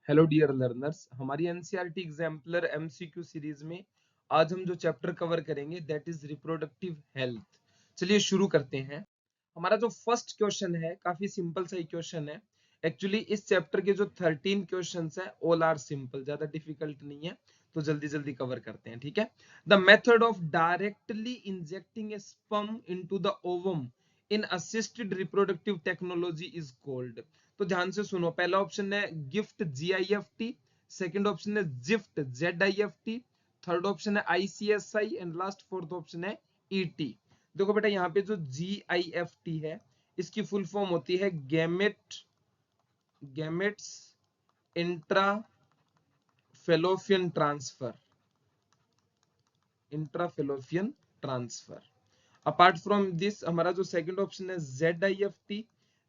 Hello dear learners, हमारी NCERT exemplar MCQ series में आज हम जो चैप्टर कवर करेंगे दैट इज रिप्रोडक्टिव हेल्थ। चलिए शुरू करते हैं। हमारा जो फर्स्ट क्वेश्चन है काफी सिंपल सा ही क्वेश्चन है। एक्चुअली इस चैप्टर के जो 13 क्वेश्चंस है ऑल आर सिंपल, ज्यादा डिफिकल्ट नहीं है, तो जल्दी जल्दी कवर करते हैं। ठीक है। The method of directly injecting A sperm into the ovum in assisted reproductive technology is called. तो ध्यान से सुनो, पहला ऑप्शन है गिफ्ट GIFT, सेकंड ऑप्शन है जिफ्ट ZIFT, थर्ड ऑप्शन है ICSI and last fourth option है ET। देखो बेटा, यहाँ पे जो GIFT है इसकी फुल फॉर्म होती है gametes intra fallopian transfer. Apart from this हमारा जो सेकंड ऑप्शन है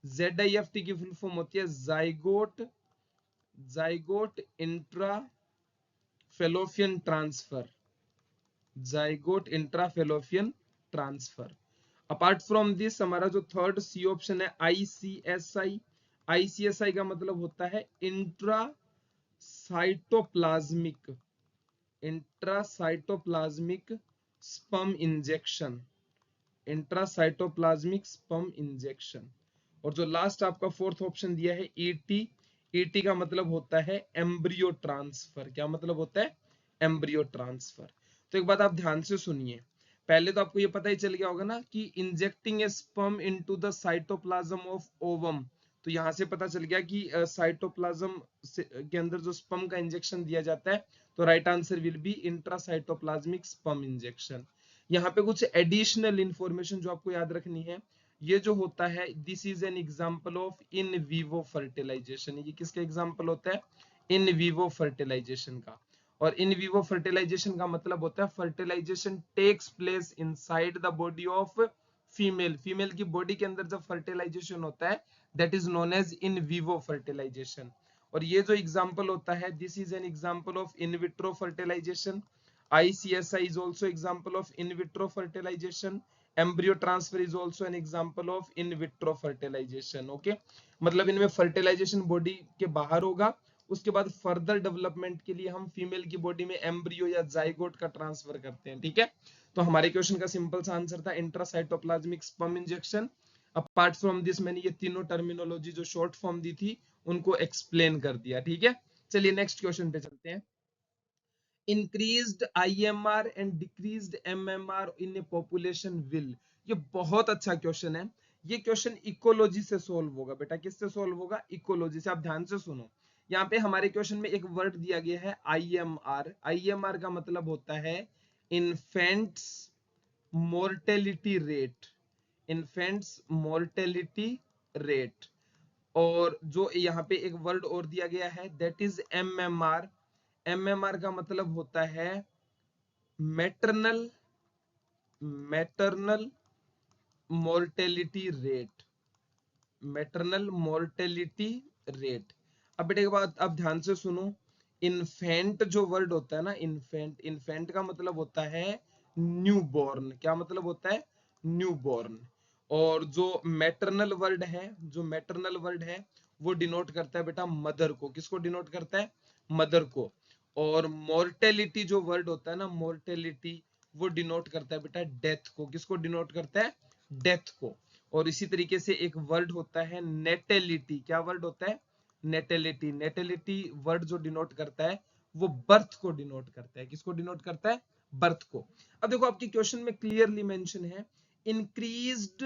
ZIFT की फुल फॉर्म होती है zygote intra fallopian transfer. Apart from this हमारा जो थर्ड सी ऑप्शन है ICSI का मतलब होता है इंट्रासाइटोप्लाज्मिक स्पर्म इंजेक्शन। और जो लास्ट आपका फोर्थ ऑप्शन दिया है ET का मतलब होता है एम्ब्रियो ट्रांसफर। क्या मतलब होता है? Embryo transfer. तो एक बात आप ध्यान से सुनिए, पहले तो आपको ये पता ही चल गया होगा ना कि injecting A sperm into the cytoplasm of ovum. तो यहां से पता चल गया कि साइटोप्लाज्म के अंदर जो स्पर्म का इंजेक्शन दिया जाता है, तो right answer will B intracytoplasmic sperm injection. यहाँ पे कुछ एडिशनल इंफॉर्मेशन जो आपको याद रखनी है, ये जो होता है this is an example of in vivo fertilisation. ये किसका एग्जांपल होता है? इन विवो फर्टिलाइजेशन का। और इन विवो फर्टिलाइजेशन का मतलब होता है fertilisation takes place inside the body of female की बॉडी के अंदर जब फर्टिलाइजेशन होता है that is known as in vivo fertilisation. और ये जो एग्जांपल होता है this is an example of in vitro fertilisation. ICSI is also example of in vitro fertilization. Embryo transfer is also an example of in vitro fertilization. Okay, मतलब इनमें fertilisation body के बाहर होगा, उसके बाद फर्दर डेवलपमेंट के लिए हम फीमेल की बॉडी में एम्ब्रियो या जाइगोट का ट्रांसफर करते हैं। ठीक है, तो हमारे क्वेश्चन का सिंपल सा आंसर था intracytoplasmic sperm injection. Apart from this मैंने ये तीनों टर्मिनोलॉजी जो शॉर्ट फॉर्म दी थी उनको एक्सप्लेन कर दिया। ठीक है, चलिए नेक्स्ट क्वेश्चन पे चलते हैं। Increased IMR and decreased MMR in A population will. ये बहुत अच्छा क्वेश्चन है। ये क्वेश्चन इकोलॉजी से सोल्व होगा बेटा। किससे सोल्व होगा? इकोलॉजी से। आप ध्यान से सुनो, यहाँ पे हमारे क्वेश्चन में एक वर्ड दिया गया है IMR। IMR का मतलब होता है infants mortality rate. Infants mortality rate. और जो यहाँ पे एक वर्ड और दिया गया है दैट इज MMR। MMR का मतलब होता है maternal mortality rate. Maternal mortality rate. अब बेटे एक बात आप ध्यान से सुनो, इन्फेंट जो वर्ड होता है ना, इन्फेंट का मतलब होता है न्यूबॉर्न। क्या मतलब होता है? न्यूबॉर्न। और जो मैटरनल वर्ड है वो डिनोट करता है बेटा मदर को। किसको डिनोट करता है? मदर को। और मोर्टेलिटी जो वर्ड होता है ना, मोर्टेलिटी, वो डिनोट करता है बेटा डेथ को। किसको डिनोट करता है? डेथ को। और इसी तरीके से एक वर्ड होता है नेटेलिटी। क्या वर्ड होता है? नेटेलिटी। नेटेलिटी वर्ड जो डिनोट करता है वो बर्थ को डिनोट करता है। किसको डिनोट करता है? बर्थ को। अब देखो आपकी क्वेश्चन में क्लियरली मेंशन है इंक्रीज्ड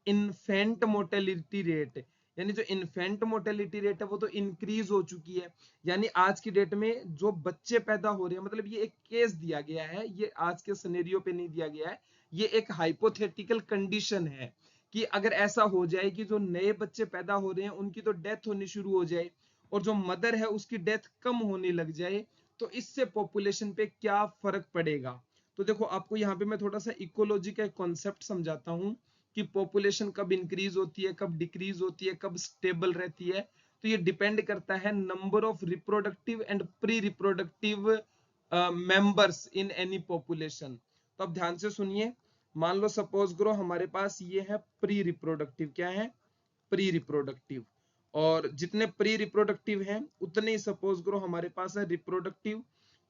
इन्फेंट मोर्टेलिटी रेट, यानी जो इन्फेंट मोर्टेलिटी रेट है वो तो इंक्रीज हो चुकी है। यानी आज की डेट में जो बच्चे पैदा हो रहे हैं, मतलब ये एक केस दिया गया है, ये आज के सिनेरियो पे नहीं दिया गया है, ये एक हाइपोथेटिकल कंडीशन है कि अगर ऐसा हो जाए कि जो नए बच्चे पैदा हो रहे हैं उनकी तो डेथ होनी शुरू हो जाए और जो मदर है उसकी डेथ कम होने लग जाए, तो इससे पॉपुलेशन पे क्या फर्क पड़ेगा। तो देखो आपको यहाँ पे मैं थोड़ा सा इकोलॉजी का एक कॉन्सेप्ट समझाता हूँ कि पॉपुलेशन कब इंक्रीज होती है, कब डिक्रीज होती है, कब स्टेबल रहती है। तो ये डिपेंड करता है number of reproductive and pre reproductive members in any population. तो अब ध्यान से सुनिए, मान लो सपोज करो हमारे पास ये है प्री रिप्रोडक्टिव। क्या है? Pre reproductive. और जितने प्री रिप्रोडक्टिव हैं उतने ही सपोज करो हमारे पास है रिप्रोडक्टिव।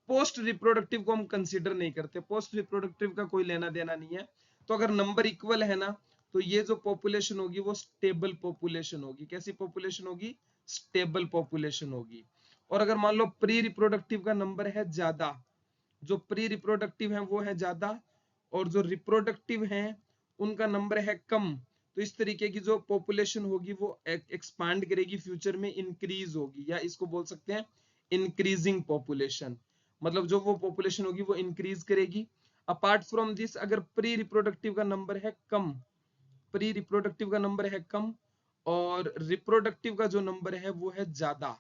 पोस्ट रिप्रोडक्टिव को हम कंसीडर नहीं करते, पोस्ट रिप्रोडक्टिव का कोई लेना देना नहीं है। तो अगर नंबर इक्वल है ना तो ये जो पॉपुलेशन होगी वो स्टेबल पॉपुलेशन होगी। कैसी पॉपुलेशन होगी? स्टेबल पॉपुलेशन होगी। और अगर मान लो प्री रिप्रोडक्टिव का नंबर है ज्यादा, जो प्री रिप्रोडक्टिव है वो है ज्यादा और जो रिप्रोडक्टिव है उनका नंबर है कम, तो इस तरीके की जो पॉपुलेशन होगी वो एक्सपांड करेगी, फ्यूचर में इंक्रीज होगी, या इसको बोल सकते हैं इंक्रीजिंग पॉपुलेशन। मतलब जो वो पॉपुलेशन होगी वो इंक्रीज करेगी। अपार्ट फ्रॉम दिस अगर प्री रिप्रोडक्टिव का नंबर है कम, प्री रिप्रोडक्टिव का नंबर है कम और रिप्रोडक्टिव का जो नंबर है वो है ज्यादा,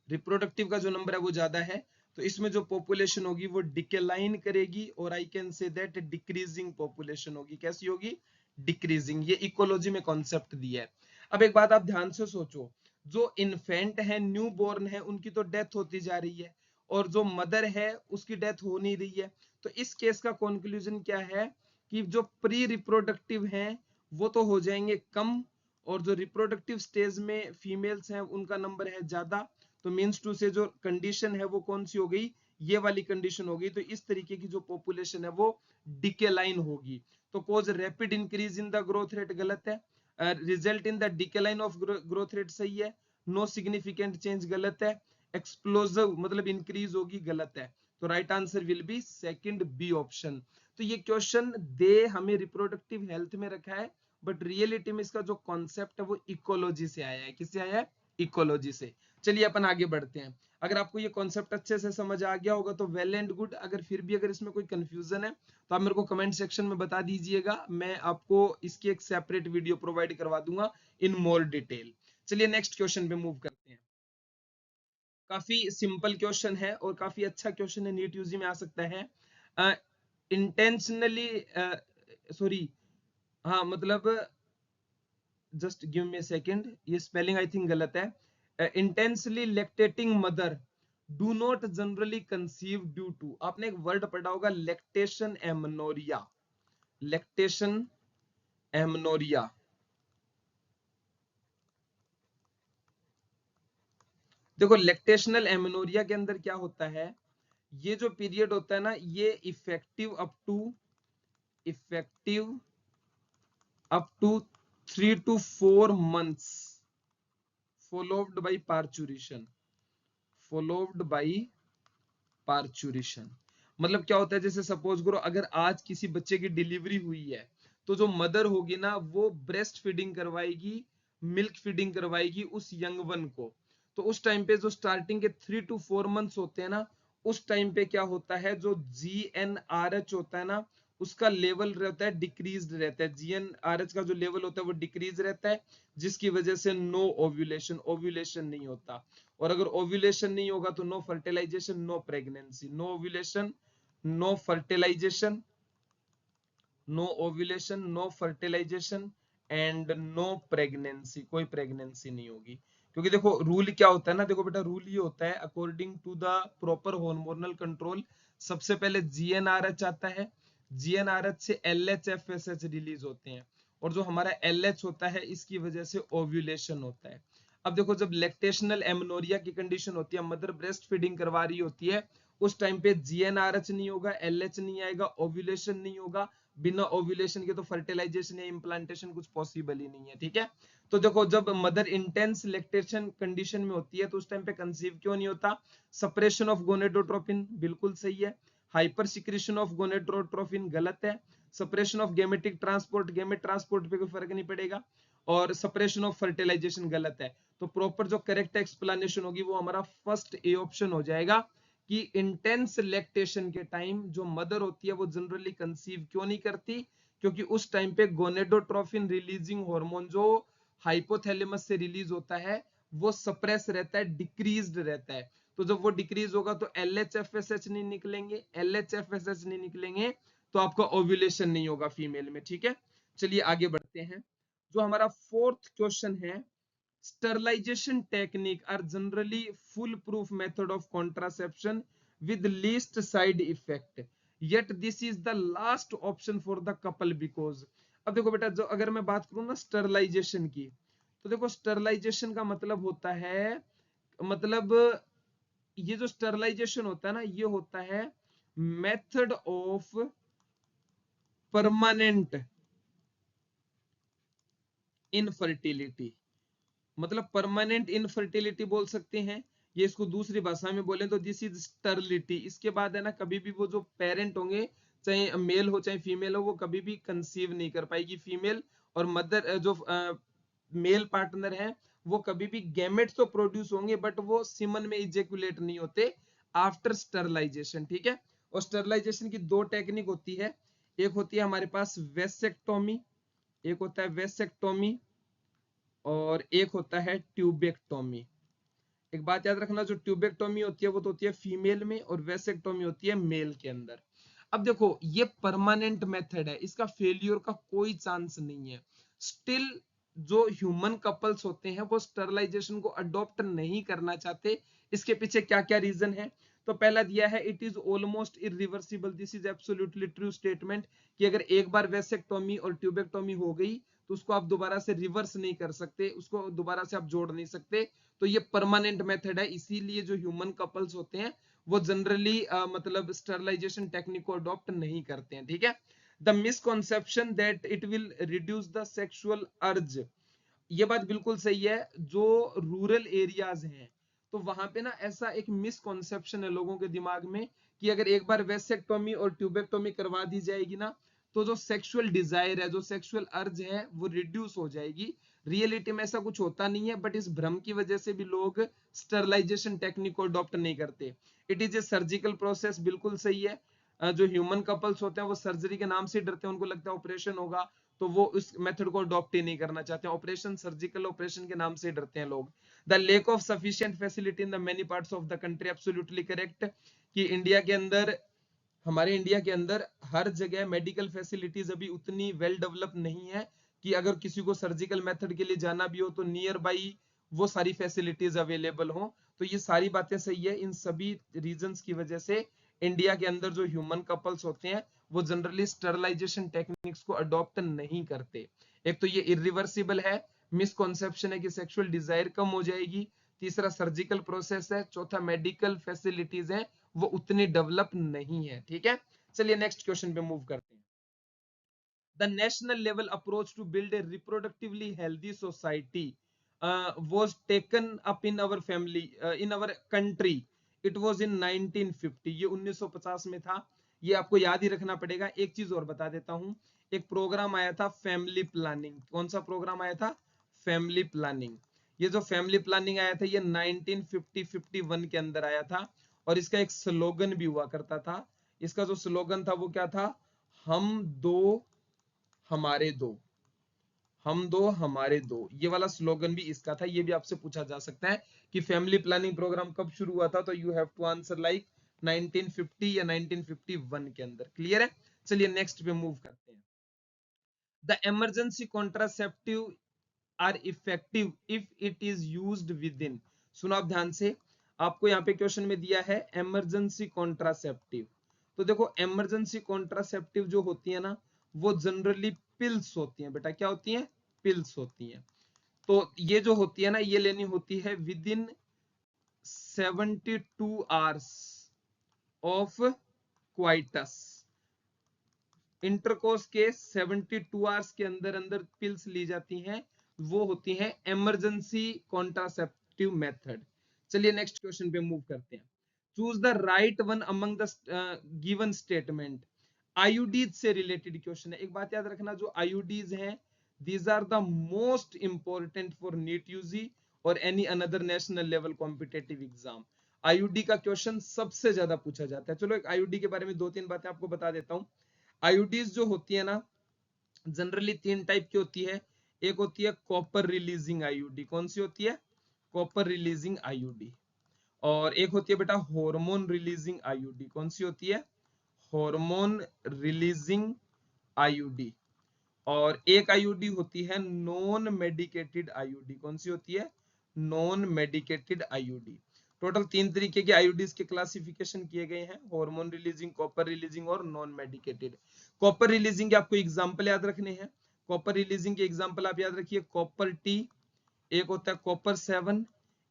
रिप्रोडक्टिव का जो नंबर है वो ज्यादा है, तो इसमें जो पॉपुलेशन होगी वो डिक्लाइन करेगी और I can say that decreasing population होगी। कैसी होगी? डिक्रीजिंग। ये इकोलॉजी में कॉन्सेप्ट दिया है। अब एक बात आप ध्यान से सोचो, जो इन्फेंट है, न्यू बॉर्न है, उनकी तो डेथ होती जा रही है और जो मदर है उसकी डेथ हो नहीं रही है। तो इस केस का कंक्लूजन क्या है कि जो प्री रिप्रोडक्टिव हैं वो तो हो जाएंगे कम और जो रिप्रोडक्टिव स्टेज में फीमेल्स हैं उनका नंबर है ज्यादा। तो मीन्स टू से जो कंडीशन है वो कौन सी हो गई? ये वाली कंडीशन हो गई। तो इस तरीके की जो पॉपुलेशन है वो डिक्लाइन होगी। तो cause rapid increase in the growth rate गलत है, result in the decline of growth rate सही है, नो सिग्निफिकेंट चेंज गलत है, एक्सप्लोसिव मतलब इंक्रीज होगी गलत है। तो right answer will be second B option. तो ये क्वेश्चन दे हमें रिप्रोडक्टिव हेल्थ में रखा है बट रियलिटी में इसका जो कॉन्सेप्ट है वो इकोलॉजी से आया है। किससे आया है? इकोलॉजी से। चलिए अपन आगे बढ़ते हैं। अगर आपको ये कॉन्सेप्ट अच्छे से समझ आ गया होगा तो वेल एंड गुड। अगर फिर भी अगर इसमें कोई कंफ्यूजन है तो आप मेरे को कमेंट सेक्शन में बता दीजिएगा, मैं आपको इसकी एक सेपरेट वीडियो प्रोवाइड करवा दूंगा इन मोर डिटेल। चलिए नेक्स्ट क्वेश्चन पे मूव करते हैं। काफी सिंपल क्वेश्चन है और काफी अच्छा क्वेश्चन है, नीट यूजी में आ सकता है। इंटेंशनली सॉरी, हाँ मतलब जस्ट गिव मी सेकंड, ये स्पेलिंग आई थिंक गलत है। Intensely lactating mother do not generally conceive due to, आपने एक वर्ड पढ़ा होगा लैक्टेशन एमनोरिया, लैक्टेशन एमनोरिया। देखो लैक्टेशनल एमनोरिया के अंदर क्या होता है, ये जो पीरियड होता है ना ये effective up to 3 to 4 months followed by parturition, followed by parturition। मतलब क्या होता है, जैसे सपोज करो अगर आज किसी बच्चे की डिलीवरी हुई है तो जो मदर होगी ना वो ब्रेस्ट फीडिंग करवाएगी, मिल्क फीडिंग करवाएगी उस यंग वन को। तो उस टाइम पे जो स्टार्टिंग के 3 to 4 months होते हैं ना, उस टाइम पे क्या होता है, जो GnRH होता है ना उसका लेवल रहता है डिक्रीज रहता है, GnRH का जो लेवल होता है वो डिक्रीज रहता है, जिसकी वजह से नो ओव्यूलेशन, ओव्यूलेशन नहीं होता। और अगर ओव्यूलेशन नहीं होगा तो no fertilisation, no pregnancy, no ovulation, no fertilisation, no ovulation, no fertilisation and no pregnancy, कोई प्रेगनेंसी नहीं होगी। क्योंकि देखो रूल क्या होता है ना, देखो बेटा रूल ये होता है according to the proper hormonal control, सबसे पहले GnRH आता है, GnRH से LHFSH रिलीज होते हैं और जो हमारा LH होता है इसकी वजह से ओव्यूलेशन होता है। अब देखो जब लैक्टेशनल एमनोरिया की कंडीशन होती है, मदर ब्रेस्ट फीडिंग करवा रही होती है, उस टाइम पे GnRH नहीं होगा, LH नहीं आएगा, ओव्यूलेशन नहीं होगा, बिना ओव्यूलेशन के तो फर्टिलाइजेशन या इम्प्लांटेशन कुछ पॉसिबल ही नहीं है। ठीक है, तो देखो जब मदर इंटेंस लैक्टेशन कंडीशन में होती है तो उस टाइम पे कंसीव क्यों नहीं होता? सप्रेशन ऑफ गोनेडोट्रोपिन बिल्कुल सही है, हाइपर सिक्रेशन ऑफ गोनेडोट्रोपिन गलत है, suppression of gametic transport, gamete transport पे कोई फर्क नहीं पड़ेगा, और सप्रेशन ऑफ फर्टिलाइजेशन गलत है। तो प्रॉपर जो करेक्ट एक्सप्लेनेशन होगी वो हमारा फर्स्ट ए ऑप्शन हो जाएगा कि इंटेंस लैक्टेशन के टाइम जो मदर होती है वो जनरली कंसीव क्यों नहीं करती, क्योंकि उस टाइम पे गोनेडोट्रोपिन रिलीजिंग हार्मोन जो हाइपोथैलेमस से रिलीज होता है वो सप्रेस रहता है, डिक्रीज्ड रहता है। तो जब वो डिक्रीज होगा तो LHFSH नहीं निकलेंगे, LHFSH नहीं निकलेंगे तो आपका ओव्यूलेशन नहीं होगा फीमेल में। ठीक है, चलिए आगे बढ़ते हैं। जो हमारा फोर्थ क्वेश्चन है, sterilization technique are generally foolproof method of contraception with least side effect, yet this is the last option for the couple because। अब देखो बेटा जो अगर मैं बात करूं ना स्टरलाइजेशन की, तो देखो स्टरलाइजेशन का मतलब होता है, मतलब ये जो स्टरलाइजेशन होता है ना, ये होता है मेथड ऑफ परमानेंट इनफर्टिलिटी, मतलब परमानेंट इनफर्टिलिटी बोल सकते हैं। ये इसको दूसरी भाषा में बोले तो दिस इज स्टरलिटी। इसके बाद है ना, कभी भी वो जो पेरेंट होंगे, चाहे मेल हो चाहे फीमेल हो, वो कभी भी कंसीव नहीं कर पाएगी फीमेल, और मदर जो मेल पार्टनर है वो कभी भी गैमेट्स तो प्रोड्यूस होंगे बट वो सीमन में इजेकुलेट नहीं होते आफ्टर स्टरलाइजेशन, ठीक है। और स्टरलाइजेशन की दो टेक्निक होती है, एक होती है हमारे पास वेसेक्टोमी, एक होता है वेसेक्टोमी, और एक होता है ट्यूबेक्टोमी। एक बात याद रखना, जो ट्यूबेक्टोमी होती है वो तो होती है फीमेल में, और वेसेक्टोमी होती है मेल के अंदर। अब देखो ये परमानेंट मेथड है, इसका फेलियर का कोई चांस नहीं है। स्टिल जो ह्यूमन कपल्स होते हैं वो स्टरलाइजेशन को अडॉप्ट नहीं करना चाहते। इसके पीछे क्या क्या रीजन है? तो पहला दिया है it is almost irreversible. This is absolutely true statement, कि अगर एक बार वेसेक्टोमी और ट्यूबेक्टोमी हो गई तो उसको आप दोबारा से रिवर्स नहीं कर सकते, उसको दोबारा से आप जोड़ नहीं सकते। तो ये परमानेंट मेथड है, इसीलिए जो ह्यूमन कपल्स होते हैं वो जनरली मतलब स्टरलाइजेशन टेक्निक को अडॉप्ट नहीं करते हैं, ठीक है। The misconception that it will reduce the sexual अर्ज, ये बात बिल्कुल सही है। जो रूरल एरियाज हैं तो वहां पे ना ऐसा एक मिसकॉन्सेप्शन है लोगों के दिमाग में, कि अगर एक बार वेसेक्टोमी और ट्यूबेक्टोमी करवा दी जाएगी ना, तो जो सेक्सुअल डिजायर है, जो सेक्सुअल अर्ज है, वो रिड्यूस हो जाएगी। रियलिटी में ऐसा कुछ होता नहीं है, बट इस भ्रम की वजह से भी लोग स्टरलाइजेशन टेक्निक को अडॉप्ट नहीं करते। It is a surgical process, बिल्कुल सही है। जो ह्यूमन कपल्स होते हैं वो सर्जरी के नाम से डरते हैं, उनको लगता है ऑपरेशन होगा, तो वो उस मेथड को अडॉप्ट ही नहीं करना चाहते। ऑपरेशन, सर्जिकल ऑपरेशन के नाम से डरते हैं लोग। The lake of sufficient facility in the many parts of the country, absolutely correct, कि इंडिया के अंदर, हमारे इंडिया के अंदर हर जगह मेडिकल फैसिलिटीज अभी उतनी वेल डेवलप नहीं है कि अगर किसी को सर्जिकल मेथड के लिए जाना भी हो तो नियर बाई वो सारी फैसिलिटीज अवेलेबल हो। तो ये सारी बातें सही है। इन सभी रीजंस की वजह से इंडिया के अंदर जो ह्यूमन कपल्स होते हैं वो जनरली स्टरलाइजेशन टेक्निक्स को अडॉप्ट नहीं करते। एक तो ये इरिवर्सिबल है, मिसकॉन्सेप्शन है कि सेक्सुअल डिजायर कम हो जाएगी, तीसरा सर्जिकल प्रोसेस है, चौथा मेडिकल फैसिलिटीज है वो उतनी डेवलप नहीं है, ठीक है। चलिए नेक्स्ट क्वेश्चन पे मूव करते हैं। The national level approach to build a reproductively healthy society was taken up in our family in our country. It was in 1950, ये 1950 में था। ये आपको याद ही रखना पड़ेगा। एक चीज और बता देता हूँ, एक प्रोग्राम आया था फैमिली प्लानिंग। कौन सा प्रोग्राम आया था? Family planning. ये जो फैमिली प्लानिंग आया था ये 1950-51 के अंदर आया था, और इसका एक स्लोगन भी हुआ करता था। इसका जो स्लोगन था वो क्या था? हम दो हमारे दो, हम दो हमारे दो। ये वाला स्लोगन भी इसका था। ये भी आपसे पूछा जा सकता है कि फैमिली प्लानिंग प्रोग्राम कब शुरू हुआ था, तो you have to answer like 1950 या 1951 के अंदर। क्लियर है? चलिए नेक्स्ट पे मूव करते हैं। The emergency contraceptive are effective if it is used within. सुनो आप ध्यान से, आपको यहाँ पे क्वेश्चन में दिया है इमरजेंसी कॉन्ट्रासेप्टिव। तो देखो इमरजेंसी कॉन्ट्रासेप्टिव जो होती है ना, वो जनरली पिल्स होती हैं बेटा। क्या होती हैं? पिल्स होती हैं। तो ये जो होती है ना, ये लेनी होती है with in 72 hours of coitus. Intercourse के 72 आवर्स के अंदर अंदर पिल्स ली जाती हैं, वो होती हैं इमरजेंसी कॉन्ट्रासेप्टिव मेथड। चलिए नेक्स्ट क्वेश्चन पे मूव करते हैं। Choose the right one among the given statement. IUDs से रिलेटेड क्वेश्चन है। एक बात याद रखना, जो आईयूडीज हैं these are the most important for NEET UG और any another national level competitive exam। IUD का क्वेश्चन सबसे ज्यादा पूछा जाता है। चलो एक आईयूडी के बारे में दो तीन बातें आपको बता देता हूं। आईयूडीज जो होती है ना, जनरली तीन टाइप की होती है। एक होती है कॉपर रिलीजिंग आईयूडी। कौन सी होती है? Copper releasing IUD. और एक होती है बेटा हार्मोन रिलीजिंग आईयूडी। कौन सी होती है? Hormone releasing IUD. और एक आईयूडी होती है नॉन मेडिकेटेड आईयूडी। कौन सी होती है? Non medicated IUD. टोटल तीन तरीके के आईयूडीज के क्लासिफिकेशन किए गए हैं, हार्मोन रिलीजिंग, कॉपर रिलीजिंग और नॉन मेडिकेटेड। कॉपर रिलीजिंग के आपको एग्जांपल याद रखने हैं। कॉपर रिलीजिंग के एग्जांपल आप याद रखिए, कॉपर टी, एक होता है कॉपर 7,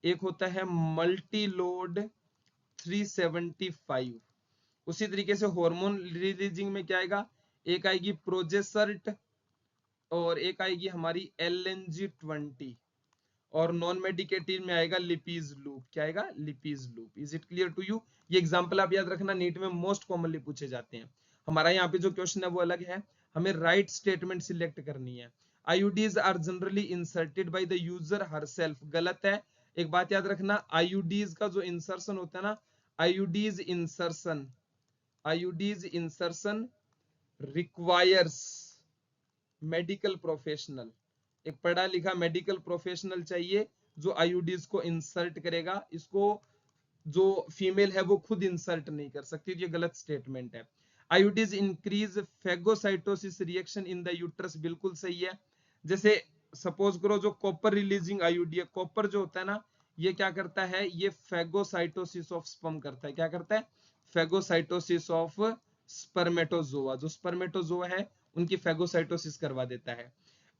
एक होता है मल्टी लोड 375। उसी तरीके से हार्मोन रिलीजिंग में क्या आएगा, एक आएगी प्रोजेसर्ट और एक आएगी हमारी LNG-20, और नॉन मेडिकेटिव में आएगा लिपीज लूप। क्या आएगा, Lippes loop. Is it clear to you? ये एग्जांपल आप याद रखना, नीट में मोस्ट कॉमनली पूछे जाते हैं। हमारा यहाँ पे जो क्वेश्चन है वो अलग है, हमें राइट स्टेटमेंट सिलेक्ट करनी है। IUDs are generally inserted by the user herself, गलत है। एक बात याद रखना, आईयूडीज का जो इंसर्शन होता है ना, IUDs insertion, IUDs insertion requires medical professional, एक पढ़ा लिखा मेडिकल प्रोफेशनल चाहिए जो आईयूडीज को इंसर्ट करेगा। इसको जो फीमेल है वो खुद इंसर्ट नहीं कर सकती, ये गलत स्टेटमेंट है। IUDs increase phagocytosis reaction in the uterus, बिल्कुल सही है। जैसे सपोज करो जो कॉपर रिलीजिंग आईयूडी है, कॉपर जो होता है ना, ये क्या करता है, ये फेगोसाइटोसिस ऑफ स्पर्म करता है। क्या करता है, फेगोसाइटोसिस ऑफ स्पर्मेटोजोआ, जो स्पर्मेटोजोआ है उनकी फेगोसाइटोसिस करवा देता है।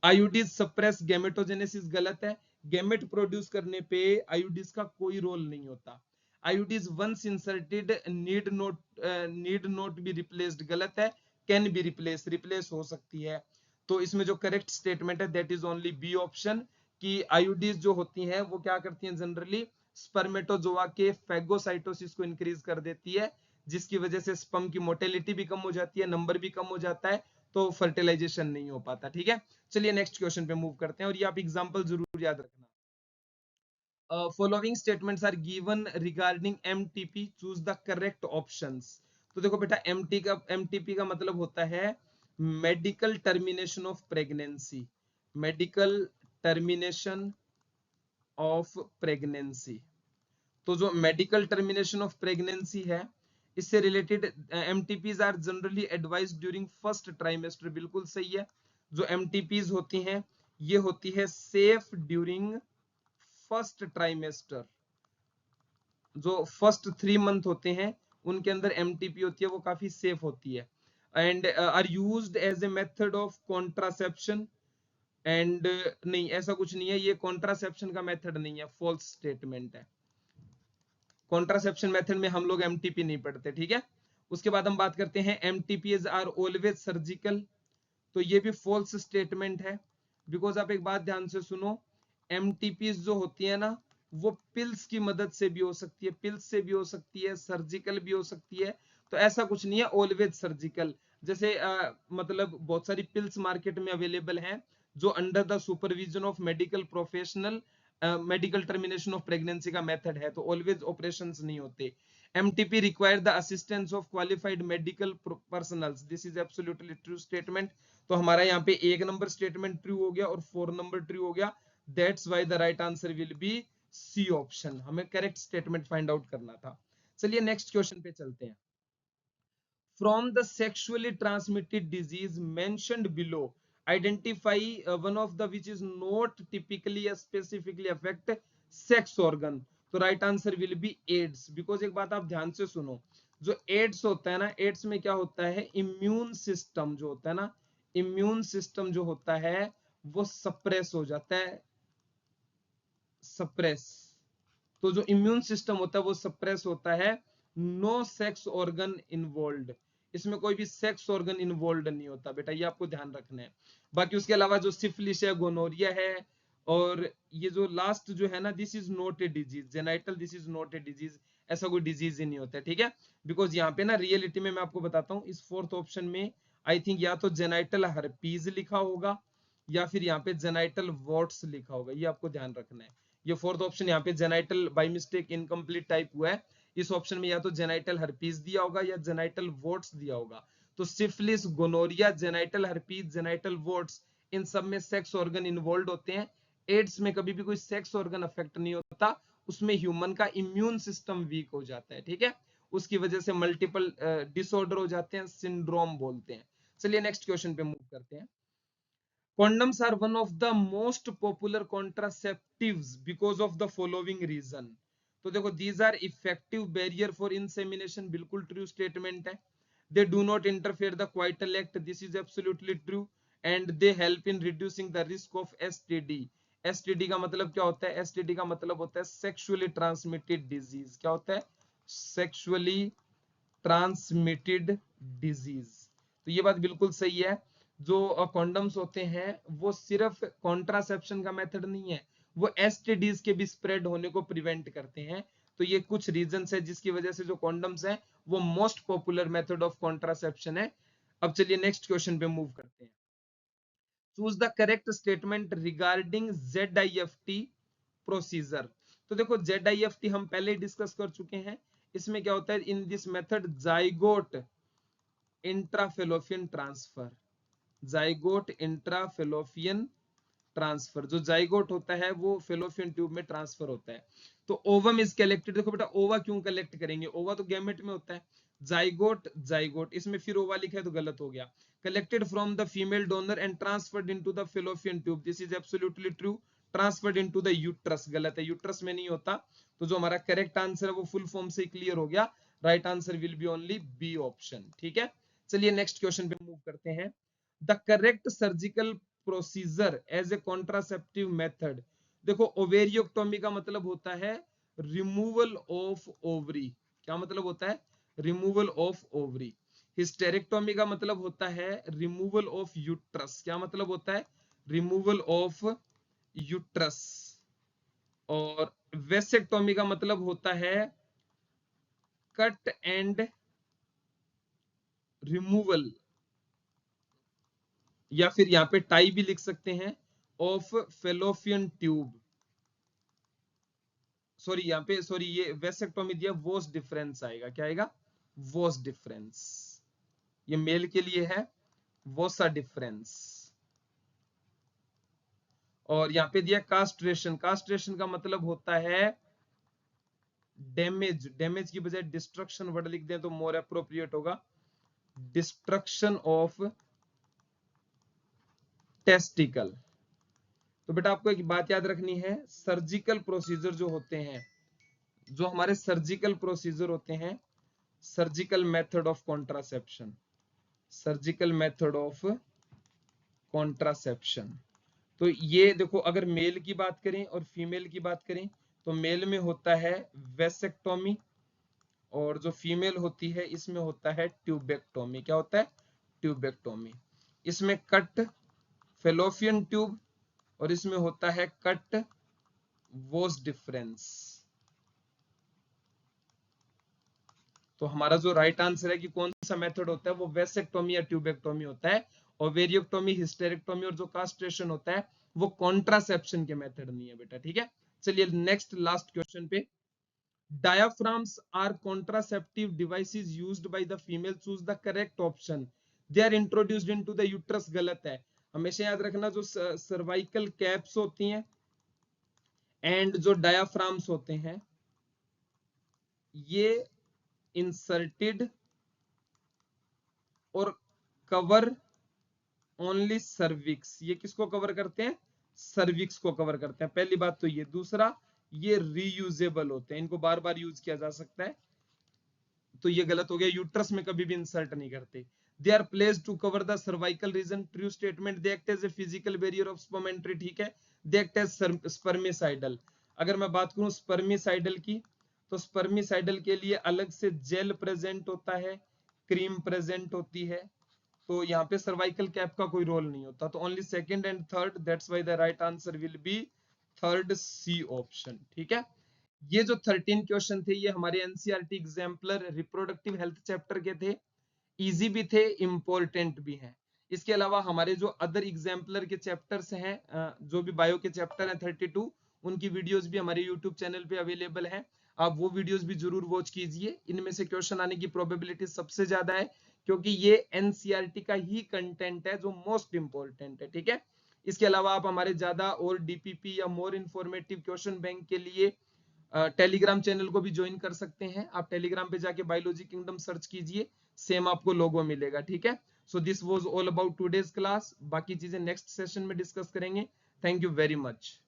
आईयूडीज सप्रेस गैमेटोजेनेसिस, गलत है। गैमेट प्रोड्यूस करने पे आईयूडीज का कोई रोल नहीं होता। IUDs once inserted need not be replaced, गलत है। कैन बी रिप्लेस, रिप्लेस हो सकती है। तो इसमें जो करेक्ट स्टेटमेंट है that is only B option, कि आईयूडीज जो होती हैं वो क्या करती हैं, जनरली स्पर्मेटोजोआ के फेगोसाइटोसिस को इंक्रीज कर देती है, जिसकी वजह से स्पर्म की मोटेलिटी भी कम हो जाती है, नंबर भी कम हो जाता है, तो फर्टिलाइजेशन नहीं हो पाता। ठीक है, चलिए नेक्स्ट क्वेश्चन पे मूव करते हैं, और ये आप एग्जांपल जरूर याद रखना। Following statements are given regarding MTP, choose the correct options. तो देखो बेटा, एमटीपी का मतलब होता है medical termination of pregnancy, medical termination of pregnancy. तो जो मेडिकल टर्मिनेशन ऑफ प्रेगनेंसी है, इससे related MTPs are generally advised during first trimester, बिल्कुल सही है। जो एमटीपीज होती हैं ये होती है सेफ ड्यूरिंग फर्स्ट ट्राइमेस्टर। जो फर्स्ट 3 मंथ होते हैं उनके अंदर एमटीपी होती है, वो काफी सेफ होती है। And are used as a method of contraception, and नहीं, ऐसा कुछ नहीं है, ये कॉन्ट्रासेप्शन का मेथड नहीं है, फॉल्स स्टेटमेंट है। कॉन्ट्रासेप्शन मेथड में हम लोग एमटीपी नहीं पढ़ते। ठीक है, उसके बाद हम बात करते हैं एमटीपीज आर ऑलवेज सर्जिकल, तो ये भी फॉल्स स्टेटमेंट है। बिकॉज आप एक बात ध्यान से सुनो, एमटीपीज जो होती है ना, वो पिल्स की मदद से भी हो सकती है, पिल्स से भी हो सकती है, सर्जिकल भी हो सकती है। तो ऐसा कुछ नहीं है ऑलवेज सर्जिकल। जैसे मतलब बहुत सारी पिल्स मार्केट में अवेलेबल हैं जो under the supervision of medical professional medical termination of pregnancy का मेथड है, तो ऑलवेज ऑपरेशंस नहीं होते। MTP require the assistance of qualified medical personnels, this is absolutely true statement. तो हमारा यहाँ पे 1 नंबर स्टेटमेंट ट्रू हो गया और 4 नंबर ट्रू हो गया। That's why the right answer will be C option, हमें करेक्ट स्टेटमेंट फाइंड आउट करना था। चलिए नेक्स्ट क्वेश्चन पे चलते हैं। From the sexually transmitted disease mentioned below, identify one of the which is not typically specifically affect sex organ. तो right answer will be AIDS, because एक बात आप ध्यान से सुनो, जो एड्स होता है ना, एड्स में क्या होता है, इम्यून सिस्टम जो होता है ना, इम्यून सिस्टम जो होता है वो सप्रेस हो जाता है, सप्रेस। तो जो इम्यून सिस्टम होता है वो सप्रेस होता है। नो सेक्स ऑर्गन इन्वॉल्व, इसमें कोई भी सेक्स ऑर्गन इन्वॉल्व नहीं होता बेटा, ये आपको ध्यान रखना है। बाकी उसके अलावा जो सिफिलिस है, गोनोरिया है, और ये जो लास्ट जो है ना, this is not a disease, genital this is not a disease, ऐसा कोई डिजीज ही नहीं होता है। ठीक है, बिकॉज यहाँ पे ना रियलिटी में मैं आपको बताता हूँ, इस फोर्थ ऑप्शन में आई थिंक या तो जेनाइटल हर्पीज लिखा होगा या फिर यहाँ पे जेनाइटल वॉट्स लिखा होगा, ये आपको ध्यान रखना है। ये फोर्थ ऑप्शन यहाँ पे genital by mistake incomplete type हुआ है, इस ऑप्शन में या तो जेनाइटल हर्पीज दिया होगा या जेनाइटल वॉट्स दिया होगा। तो syphilis, gonorrhoea, genital herpes, genital warts, इन सब में सेक्स ऑर्गन इन्वॉल्व होते हैं। एड्स में कभी भी कोई सेक्स ऑर्गन अफेक्ट नहीं होता, उसमें ह्यूमन का इम्यून सिस्टम वीक हो जाता है। ठीक है, उसकी वजह से मल्टीपल डिसऑर्डर हो जाते हैं, सिंड्रोम बोलते हैं। चलिए नेक्स्ट क्वेश्चन पे मूव करते हैं। Condoms are one of the most popular contraceptives because of the following reason. तो देखो, these are effective barrier for insemination, बिल्कुल true statement है। They do not interfere the coital act, this is absolutely true, and they help in reducing the risk of STD, STD का मतलब क्या होता है? STD का मतलब होता है सेक्सुअली ट्रांसमिटेड डिजीज। क्या होता है? Sexually transmitted disease. तो ये बात बिल्कुल सही है। जो कॉन्डम्स होते हैं वो सिर्फ कॉन्ट्रासेप्शन का मेथड नहीं है, वो एसटीडीज के भी स्प्रेड होने को प्रिवेंट करते हैं। तो ये कुछ रीजंस है जिसकी वजह से जो कॉन्डम्स हैं वो most popular method of contraception है। अब चलिए नेक्स्ट क्वेश्चन पे मूव करते हैं। Choose the correct statement regarding ZIFT procedure. तो देखो ZIFT हम पहले ही डिस्कस कर चुके हैं। इसमें क्या होता है? In this method zygote intrafallopian transfer, zygote intrafallopian transfer, जो जाइगोट होता है वो फेलोपियन ट्यूब में ट्रांसफर होता है। तो ओवम इज कलेक्टेड। देखो बेटा ओवा क्यों कलेक्ट करेंगे? ओवा तो गैमेट में होता है। जाइगोट, जाइगोट इसमें फिर ओवा लिखा है तो गलत हो गया। Collected from the female donor and transferred into the fallopian tube, this is absolutely true. Transferred into the uterus, गलत है, यूट्रस में नहीं होता। तो जो हमारा करेक्ट आंसर है वो फुल फॉर्म से क्लियर हो गया। Right answer will be only B option. ठीक है, चलिए नेक्स्ट क्वेश्चन पे मूव करते हैं। The correct surgical procedure as a contraceptive method. देखो ओवेरियोक्टोमी का मतलब होता है रिमूवल ऑफ ओवरी। क्या मतलब होता है? Removal of ovary. हिस्टेरेक्टोमी का मतलब होता है रिमूवल ऑफ यूट्रस। क्या मतलब होता है? Removal of uterus. और वेसेक्टोमी का मतलब होता है कट एंड रिमूवल, या फिर यहां पे टाई भी लिख सकते हैं, ऑफ फेलोपियन ट्यूब। सॉरी यहाँ पे, सॉरी ये वेसेक्टोमी दिया, वोस डिफरेंस आएगा। क्या आएगा? वोस डिफरेंस। ये मेल के लिए है, वोसा डिफरेंस। और यहाँ पे दिया कास्ट्रेशन। कास्ट्रेशन का मतलब होता है डैमेज। डैमेज की बजाय डिस्ट्रक्शन वर्ड लिख दें तो मोर अप्रोप्रिएट होगा। Destruction of testicle. तो बेटा आपको एक बात याद रखनी है, सर्जिकल प्रोसीजर जो होते हैं, जो हमारे सर्जिकल प्रोसीजर होते हैं, surgical method of contraception, surgical method of contraception. तो ये देखो अगर मेल की बात करें और फीमेल की बात करें तो मेल में होता है वेसेक्टोमी, और जो फीमेल होती है इसमें होता है ट्यूबेक्टोमी। क्या होता है? ट्यूबेक्टोमी। इसमें कट फेलोपियन ट्यूब और इसमें होता है कट वोस डिफरेंस। तो हमारा जो राइट आंसर है कि कौन सा मेथड होता है वो वेसेक्टोमी या ट्यूबेक्टोमी होता है। और वेरियोक्टोमी, हिस्टेरेक्टोमी और जो कास्ट्रेशन होता है वो कॉन्ट्रासेप्शन के मेथड नहीं है बेटा। ठीक है, चलिए नेक्स्ट लास्ट क्वेश्चन पे। Diaphragms are contraceptive devices used by the female, choose the correct option. They are introduced into the uterus, गलत है। हमेशा याद रखना जो सर्वाइकल कैप्स होती हैं एंड जो डायाफ्राम्स होते हैं ये इंसर्टेड और कवर ओनली सर्विक्स। ये किसको कवर करते हैं? सर्विक्स को कवर करते हैं। पहली बात तो ये। दूसरा, ये रीयूजेबल होते हैं, इनको बार बार यूज किया जा सकता है। तो ये गलत हो गया, यूट्रस में कभी भी इंसर्ट नहीं करते। They are placed to cover the cervical region, true statement. They act as a physical barrier of sperm entry, ठीक है। They act as spermicidal. अगर मैं बात करूं स्पर्मिसाइडल की, तो स्पर्मिसाइडल के लिए अलग से जेल प्रेजेंट होता है, क्रीम प्रेजेंट होती है। तो यहाँ पे सर्वाइकल कैप का कोई रोल नहीं होता। तो only second and third, that's why the right answer will be third, C option. ठीक है, ये जो 13 क्वेश्चन थे ये हमारे NCERT exemplar reproductive health chapter के थे। इजी भी थे, इंपॉर्टेंट भी हैं। इसके अलावा हमारे जो अदर एग्जाम्पलर के चैप्टर्स हैं, जो भी बायो के चैप्टर हैं 32, उनकी वीडियोस भी हमारे यूट्यूब चैनल पे अवेलेबल हैं। आप वो वीडियोस भी जरूर वॉच कीजिए। इनमें से क्वेश्चन आने की प्रोबेबिलिटी सबसे ज्यादा है, क्योंकि ये एनसीईआरटी का ही कंटेंट है जो मोस्ट इंपॉर्टेंट है। ठीक है, इसके अलावा आप हमारे ज्यादा और डीपीपी या मोर इंफॉर्मेटिव क्वेश्चन बैंक के लिए टेलीग्राम चैनल को भी ज्वाइन कर सकते हैं। आप टेलीग्राम पे जाके बायोलॉजी किंगडम सर्च कीजिए, सेम आपको लोगो मिलेगा। ठीक है, so this was all about today's class. बाकी चीजें नेक्स्ट सेशन में डिस्कस करेंगे। Thank you very much.